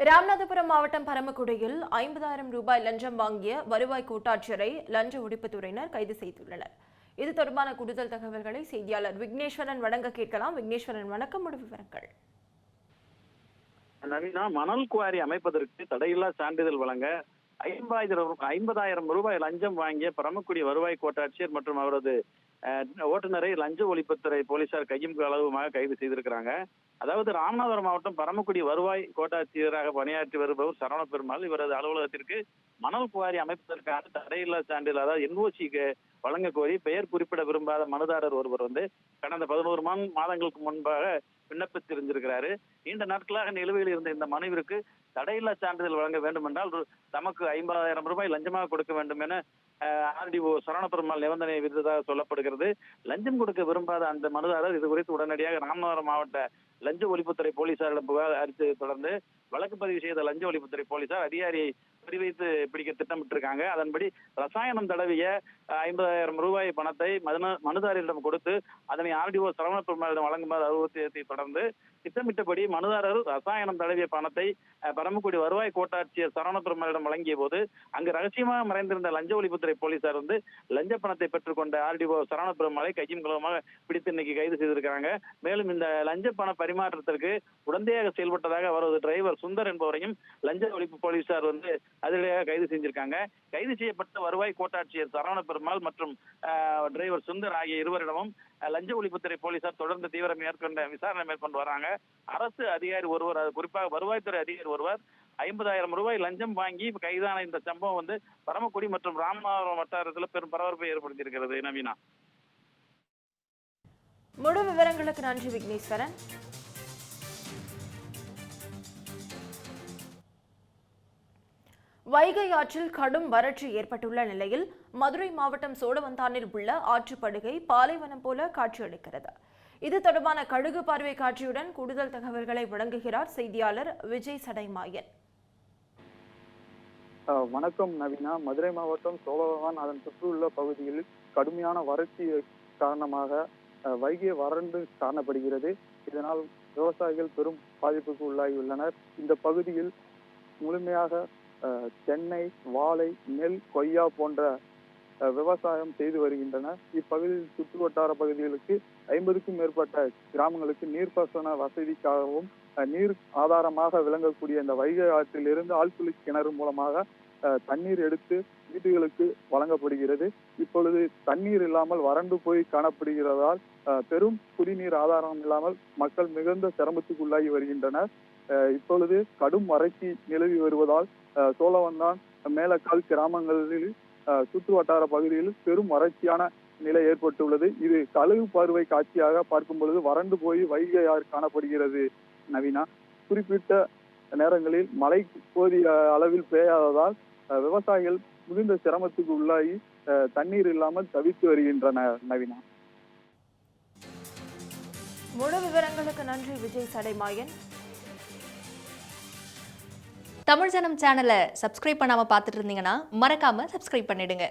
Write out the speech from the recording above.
ராமநாதபுரம் மாவட்டம் பரமக்குடியில் 50,000 ரூபாய் லஞ்சம் வாங்கிய வருவாய் கோட்டாட்சியரை லஞ்ச ஒழிப்புத்துறையினர் கைது செய்துள்ளனர். இது தொடர்பான கூடுதல் தகவல்களை செய்தியாளர் விக்னேஸ்வரன் வழங்க கேட்கலாம். விக்னேஸ்வரன், வணக்கம். முழு விவரங்கள். நவீனா, மணல் குவாரி அமைப்பதற்கு தடையில்லா சான்றிதழ் வழங்க 50,000 ரூபாய் லஞ்சம் வாங்கிய பரமக்குடி வருவாய் கோட்டாட்சியர் மற்றும் அவரது ஓட்டுநரை லஞ்ச ஒழிப்புத்துறை போலீசார் கையும் களவுமாக கைது செய்திருக்கிறாங்க. அதாவது ராமநாதபுரம் மாவட்டம் பரமக்குடி வருவாய் கோட்டாட்சியராக பணியாற்றி வருபவர் சரவண பெருமாள். இவரது அலுவலகத்திற்கு மணல் குவாரி அமைப்பதற்கான தடையில்லா சான்றிதழ், அதாவது என்ஓசி வழங்க கோரி பெயர் குறிப்பிட விரும்பாத மனுதாரர் ஒருவர் கடந்த 11 மாதங்களுக்கு முன்பாக விண்ணப்பித்திருந்திருக்கிறாரு. நீண்ட நாட்களாக நிலுவையில் இருந்த இந்த மனுவிற்கு தடையில்லா சான்றிதழ் வழங்க வேண்டும் என்றால் தமக்கு 50,000 ரூபாய் லஞ்சமாக கொடுக்க வேண்டும் என ஆர்டிஓ சரவண பெருமாள் நிபந்தனை விதித்ததாக சொல்லப்படுகிறது. லஞ்சம் கொடுக்க விரும்பாத அந்த மனுதாரர் இது குறித்து உடனடியாக ராமநாதபுரம் மாவட்ட லஞ்ச ஒழிப்புத்துறை போலீசாரிடம் புகார் அளித்து தொடர்ந்து வழக்கு பதிவு செய்த லஞ்ச ஒழிப்புத்துறை போலீசார் அதிகாரியை குறிவைத்து பிடிக்க திட்டமிட்டிருக்காங்க. அதன்படி ரசாயனம் தடவிய 50,000 ரூபாய் பணத்தை மனுதாரரிடம் கொடுத்து அதனை ஆர்டிஓ சரவண பெருமாளிடம் வழங்குமாறு அறிவுறுத்தியதை தொடர்ந்து திட்டமிட்டபடி மனுதாரர் ரசாயனம் தடவிய பணத்தை பரமக்குடி வருவாய் கோட்டாட்சியர் சரவண பெருமாளிடம் வழங்கிய போது அங்கு ரகசியமாக மறைந்திருந்த லஞ்ச ஒழிப்புத்துறை போலீசார் லஞ்ச பணத்தை பெற்றுக்கொண்ட ஆர்டிஓ சரவண பெருமாளை கையும் களவுமாக பிடித்து இன்னைக்கு கைது செய்திருக்கிறாங்க. மேலும் இந்த லஞ்ச பண பரிமாற்றத்திற்கு உடந்தையாக செயல்பட்டதாக அவரது டிரைவர் சுந்தர் என்பவரையும் லஞ்ச ஒழிப்பு போலீசார் அதிரடியாக கைது செஞ்சிருக்காங்க. கைது செய்யப்பட்ட வருவாய் கோட்டாட்சியர் சரவண பெருமாள் மற்றும் டிரைவர் சுந்தர் ஆகிய இருவரிடமும் லஞ்ச ஒழிப்புத்துறை போலீசார் தொடர்ந்து தீவிர விசாரணை மேற்கொண்டு வராங்க. அரசு அதிகாரி ஒருவர், குறிப்பாக வருவாய்த்துறை அதிகாரி ஒருவர் 50,000 ரூபாய் லஞ்சம் வாங்கி கைதான இந்த சம்பவம் பரமக்குடி மற்றும் ராமநாதபுரம் வட்டாரத்தில் பெரும் பரபரப்பை ஏற்படுத்தியிருக்கிறது. நவீனா, முழு விவரங்களுக்கு நன்றி விக்னேஸ்வரன். வைகை ஆற்றில் கடும் வறட்சி ஏற்பட்டுள்ள நிலையில் மதுரை மாவட்டம் சோழவந்தானில் உள்ள ஆற்றுப்படுகை பாலைவனம் போல காட்சியளிக்கிறது. இது தொடர்பான கழுகு பார்வை காட்சியுடன் கூடுதல் தகவல்களை வழங்குகிறார் செய்தியாளர் விஜய் சடைமாயன். வணக்கம் நவீனா. மதுரை மாவட்டம் சோழவந்தான் அதன் சுற்றியுள்ள பகுதியில் கடுமையான வறட்சி காரணமாக வைகை வறண்டு காணப்படுகிறது. இதனால் விவசாயிகள் பெரும் பாதிப்புக்கு உள்ளாகியுள்ளனர். இந்த பகுதியில் முழுமையாக தென்னை, வாழை, நெல், கொய்யா போன்ற விவசாயம் செய்து வருகின்றனர். இப்பகுதியில் சுற்று வட்டார பகுதிகளுக்கு 50க்கும் மேற்பட்ட கிராமங்களுக்கு நீர்ப்பாசன வசதிக்காகவும் நீர் ஆதாரமாக விளங்கக்கூடிய இந்த வைகை ஆற்றில் இருந்து ஆழ்துளை கிணறு மூலமாக தண்ணீர் எடுத்து வீடுகளுக்கு வழங்கப்படுகிறது. இப்பொழுது தண்ணீர் இல்லாமல் வறண்டு போய் காணப்படுகிறதால் பெரும் குடிநீர் ஆதாரம் இல்லாமல் மக்கள் மிகுந்த சிரமத்துக்குள்ளாகி வருகின்றனர். இப்பொழுது கடும் வறட்சி நிலவி வருவதால் சோழவந்தான், மேலக்கால் கிராமங்களில் சுற்று வட்டார பகுதியில் பெரும் வறட்சியான நிலை ஏற்பட்டுள்ளது. இது கழுகு பார்வை காட்சியாக பார்க்கும் பொழுது வறண்டு போய் வைகை ஆறு காணப்படுகிறது. நவீனா, குறிப்பிட்ட நேரங்களில் மழை போதிய அளவில் பெய்யாததால் விவசாயிகள் மிகுந்த சிரமத்துக்கு உள்ளாகி தண்ணீர் இல்லாமல் தவித்து வருகின்றனர். நவீனா, முழு விவரங்களுக்கு நன்றி விஜய் சடைமாயன். தமிழ் ஜனம் சேனலை சப்ஸ்கிரைப் பண்ணாம பார்த்துட்டு இருந்தீங்கன்னா மறக்காம சப்ஸ்கிரைப் பண்ணிடுங்க.